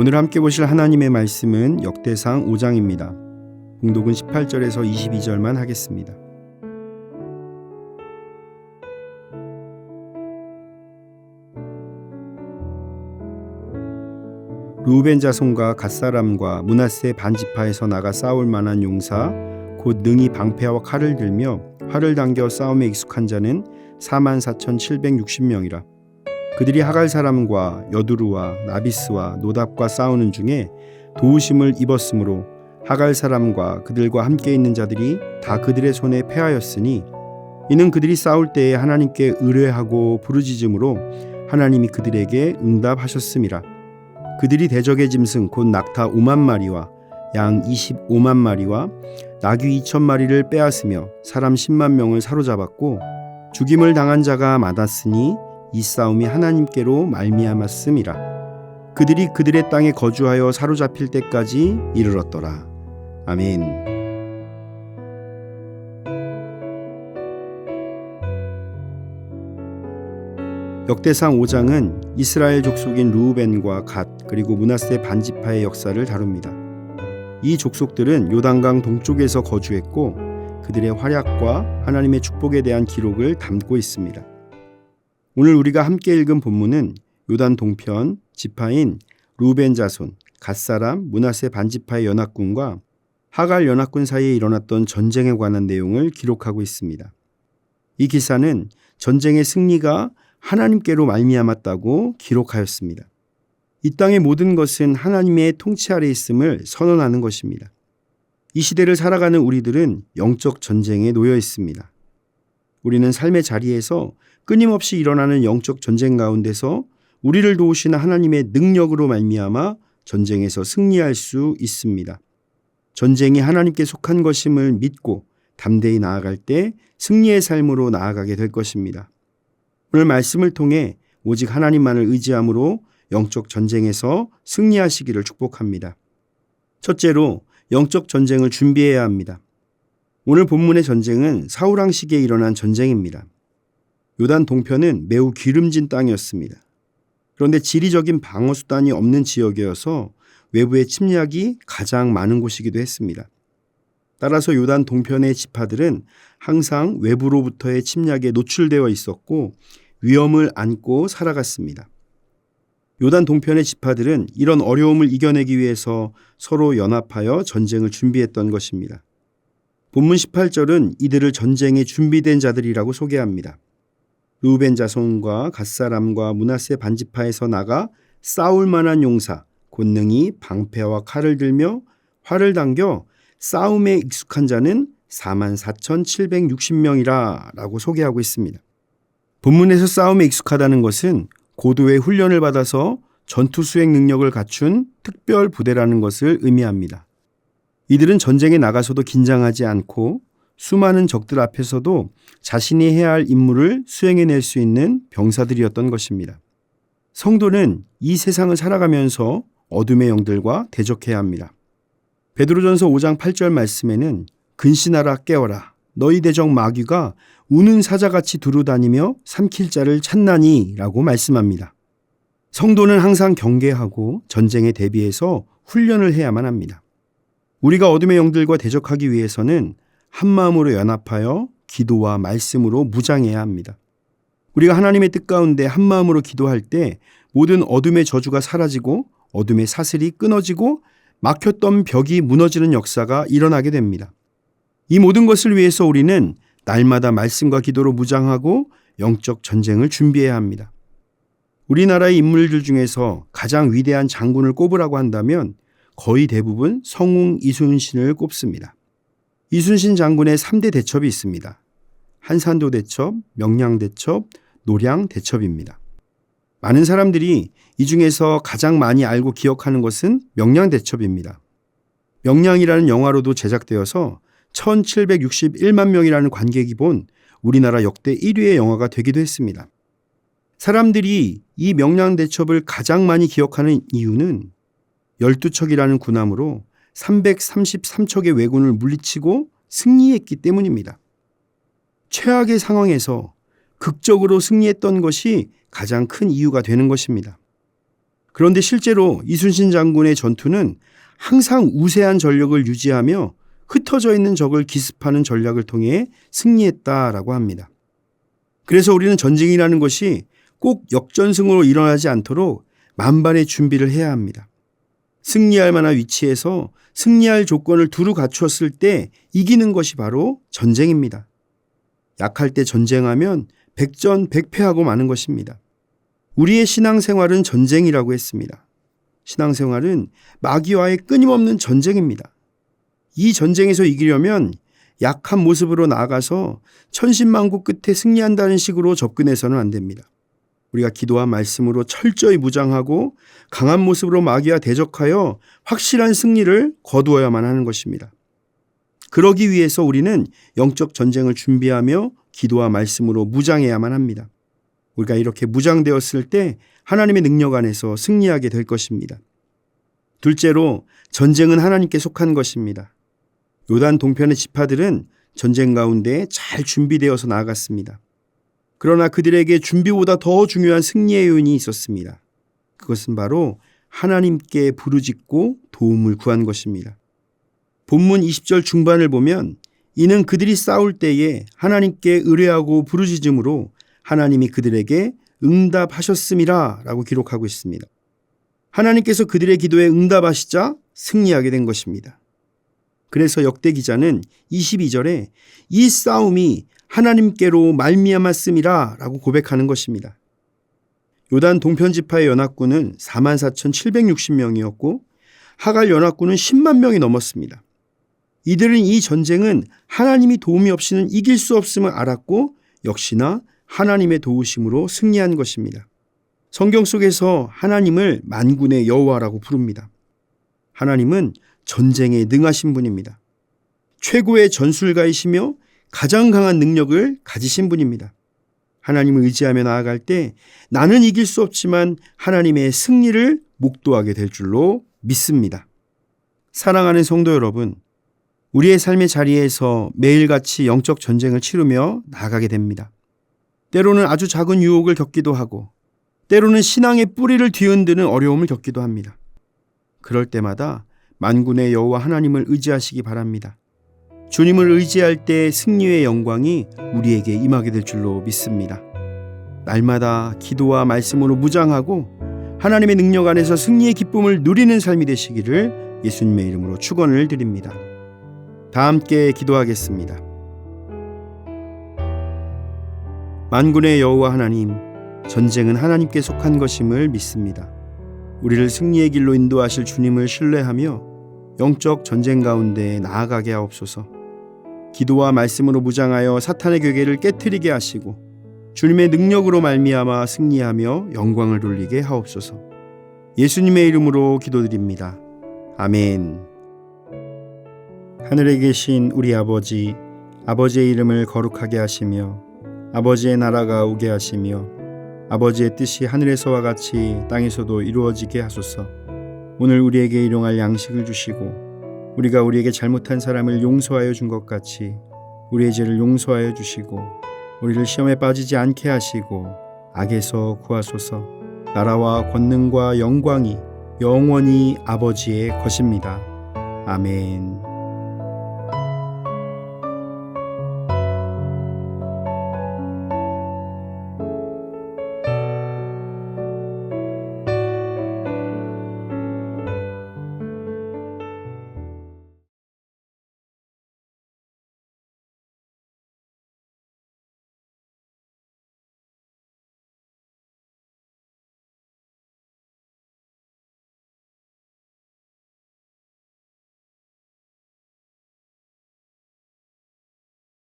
오늘 함께 보실 하나님의 말씀은 역대상 5장입니다. 봉독은 18절에서 22절만 하겠습니다. 르우벤 자손과 갓사람과 므낫세 반지파에서 나가 싸울 만한 용사 곧 능히 방패와 칼을 들며 활을 당겨 싸움에 익숙한 자는 44,760명이라. 그들이 하갈 사람과 여두루와 나비스와 노답과 싸우는 중에 도우심을 입었으므로 하갈 사람과 그들과 함께 있는 자들이 다 그들의 손에 패하였으니 이는 그들이 싸울 때에 하나님께 의뢰하고 부르짖음으로 하나님이 그들에게 응답하셨음이라. 그들이 대적의 짐승 곧 낙타 5만 마리와 양 25만 마리와 나귀 2천 마리를 빼앗으며 사람 10만 명을 사로잡았고 죽임을 당한 자가 많았으니 이 싸움이 하나님께로 말미암았음이라. 그들이 그들의 땅에 거주하여 사로잡힐 때까지 이르렀더라. 아멘. 역대상 5장은 이스라엘 족속인 르우벤과 갓 그리고 므낫세 반지파의 역사를 다룹니다. 이 족속들은 요단강 동쪽에서 거주했고 그들의 활약과 하나님의 축복에 대한 기록을 담고 있습니다. 오늘 우리가 함께 읽은 본문은 요단 동편 지파인 르우벤 자손, 갓사람, 므낫세 반지파의 연합군과 하갈 연합군 사이에 일어났던 전쟁에 관한 내용을 기록하고 있습니다. 이 기사는 전쟁의 승리가 하나님께로 말미암았다고 기록하였습니다. 이 땅의 모든 것은 하나님의 통치 아래 있음을 선언하는 것입니다. 이 시대를 살아가는 우리들은 영적 전쟁에 놓여 있습니다. 우리는 삶의 자리에서 끊임없이 일어나는 영적 전쟁 가운데서 우리를 도우시는 하나님의 능력으로 말미암아 전쟁에서 승리할 수 있습니다. 전쟁이 하나님께 속한 것임을 믿고 담대히 나아갈 때 승리의 삶으로 나아가게 될 것입니다. 오늘 말씀을 통해 오직 하나님만을 의지함으로 영적 전쟁에서 승리하시기를 축복합니다. 첫째로 영적 전쟁을 준비해야 합니다. 오늘 본문의 전쟁은 사울 왕 시기에 일어난 전쟁입니다. 요단 동편은 매우 기름진 땅이었습니다. 그런데 지리적인 방어 수단이 없는 지역이어서 외부의 침략이 가장 많은 곳이기도 했습니다. 따라서 요단 동편의 지파들은 항상 외부로부터의 침략에 노출되어 있었고 위험을 안고 살아갔습니다. 요단 동편의 지파들은 이런 어려움을 이겨내기 위해서 서로 연합하여 전쟁을 준비했던 것입니다. 본문 18절은 이들을 전쟁에 준비된 자들이라고 소개합니다. 르우벤 자손과 갓사람과 므낫세 반지파에서 나가 싸울 만한 용사 곧 능히 방패와 칼을 들며 활을 당겨 싸움에 익숙한 자는 44,760명이라 라고 소개하고 있습니다. 본문에서 싸움에 익숙하다는 것은 고도의 훈련을 받아서 전투 수행 능력을 갖춘 특별 부대라는 것을 의미합니다. 이들은 전쟁에 나가서도 긴장하지 않고 수많은 적들 앞에서도 자신이 해야 할 임무를 수행해낼 수 있는 병사들이었던 것입니다. 성도는 이 세상을 살아가면서 어둠의 영들과 대적해야 합니다. 베드로전서 5장 8절 말씀에는 근신하라 깨어라 너희 대적 마귀가 우는 사자같이 두루다니며 삼킬 자를 찾나니 라고 말씀합니다. 성도는 항상 경계하고 전쟁에 대비해서 훈련을 해야만 합니다. 우리가 어둠의 영들과 대적하기 위해서는 한마음으로 연합하여 기도와 말씀으로 무장해야 합니다. 우리가 하나님의 뜻 가운데 한마음으로 기도할 때 모든 어둠의 저주가 사라지고 어둠의 사슬이 끊어지고 막혔던 벽이 무너지는 역사가 일어나게 됩니다. 이 모든 것을 위해서 우리는 날마다 말씀과 기도로 무장하고 영적 전쟁을 준비해야 합니다. 우리나라의 인물들 중에서 가장 위대한 장군을 꼽으라고 한다면 거의 대부분 성웅 이순신을 꼽습니다. 이순신 장군의 3대 대첩이 있습니다. 한산도 대첩, 명량 대첩, 노량 대첩입니다. 많은 사람들이 이 중에서 가장 많이 알고 기억하는 것은 명량 대첩입니다. 명량이라는 영화로도 제작되어서 1761만 명이라는 관객이 본 우리나라 역대 1위의 영화가 되기도 했습니다. 사람들이 이 명량 대첩을 가장 많이 기억하는 이유는 12척이라는 군함으로 333척의 왜군을 물리치고 승리했기 때문입니다. 최악의 상황에서 극적으로 승리했던 것이 가장 큰 이유가 되는 것입니다. 그런데 실제로 이순신 장군의 전투는 항상 우세한 전력을 유지하며 흩어져 있는 적을 기습하는 전략을 통해 승리했다라고 합니다. 그래서 우리는 전쟁이라는 것이 꼭 역전승으로 일어나지 않도록 만반의 준비를 해야 합니다. 승리할 만한 위치에서 승리할 조건을 두루 갖추었을 때 이기는 것이 바로 전쟁입니다. 약할 때 전쟁하면 백전백패하고 마는 것입니다. 우리의 신앙생활은 전쟁이라고 했습니다. 신앙생활은 마귀와의 끊임없는 전쟁입니다. 이 전쟁에서 이기려면 약한 모습으로 나아가서 천신만고 끝에 승리한다는 식으로 접근해서는 안 됩니다. 우리가 기도와 말씀으로 철저히 무장하고 강한 모습으로 마귀와 대적하여 확실한 승리를 거두어야만 하는 것입니다. 그러기 위해서 우리는 영적 전쟁을 준비하며 기도와 말씀으로 무장해야만 합니다. 우리가 이렇게 무장되었을 때 하나님의 능력 안에서 승리하게 될 것입니다. 둘째로, 전쟁은 하나님께 속한 것입니다. 요단 동편의 지파들은 전쟁 가운데 잘 준비되어서 나아갔습니다. 그러나 그들에게 준비보다 더 중요한 승리의 요인이 있었습니다. 그것은 바로 하나님께 부르짖고 도움을 구한 것입니다. 본문 20절 중반을 보면 이는 그들이 싸울 때에 하나님께 의뢰하고 부르짖음으로 하나님이 그들에게 응답하셨음이라 라고 기록하고 있습니다. 하나님께서 그들의 기도에 응답하시자 승리하게 된 것입니다. 그래서 역대 기자는 22절에 이 싸움이 하나님께로 말미암았음이라 라고 고백하는 것입니다. 요단 동편 지파의 연합군은 44,760명이었고 하갈 연합군은 10만 명이 넘었습니다. 이들은 이 전쟁은 하나님이 도움이 없이는 이길 수 없음을 알았고 역시나 하나님의 도우심으로 승리한 것입니다. 성경 속에서 하나님을 만군의 여호와라고 부릅니다. 하나님은 전쟁에 능하신 분입니다. 최고의 전술가이시며 가장 강한 능력을 가지신 분입니다. 하나님을 의지하며 나아갈 때 나는 이길 수 없지만 하나님의 승리를 목도하게 될 줄로 믿습니다. 사랑하는 성도 여러분, 우리의 삶의 자리에서 매일같이 영적 전쟁을 치르며 나아가게 됩니다. 때로는 아주 작은 유혹을 겪기도 하고 때로는 신앙의 뿌리를 뒤흔드는 어려움을 겪기도 합니다. 그럴 때마다 만군의 여호와 하나님을 의지하시기 바랍니다. 주님을 의지할 때 승리의 영광이 우리에게 임하게 될 줄로 믿습니다. 날마다 기도와 말씀으로 무장하고 하나님의 능력 안에서 승리의 기쁨을 누리는 삶이 되시기를 예수님의 이름으로 축원을 드립니다. 다 함께 기도하겠습니다. 만군의 여호와 하나님, 전쟁은 하나님께 속한 것임을 믿습니다. 우리를 승리의 길로 인도하실 주님을 신뢰하며 영적 전쟁 가운데 나아가게 하옵소서. 기도와 말씀으로 무장하여 사탄의 괴계를 깨트리게 하시고 주님의 능력으로 말미암아 승리하며 영광을 돌리게 하옵소서. 예수님의 이름으로 기도드립니다. 아멘. 하늘에 계신 우리 아버지, 아버지의 이름을 거룩하게 하시며 아버지의 나라가 오게 하시며 아버지의 뜻이 하늘에서와 같이 땅에서도 이루어지게 하소서. 오늘 우리에게 일용할 양식을 주시고 우리가 우리에게 잘못한 사람을 용서하여 준 것 같이 우리의 죄를 용서하여 주시고 우리를 시험에 빠지지 않게 하시고 악에서 구하소서. 나라와 권능과 영광이 영원히 아버지의 것입니다. 아멘.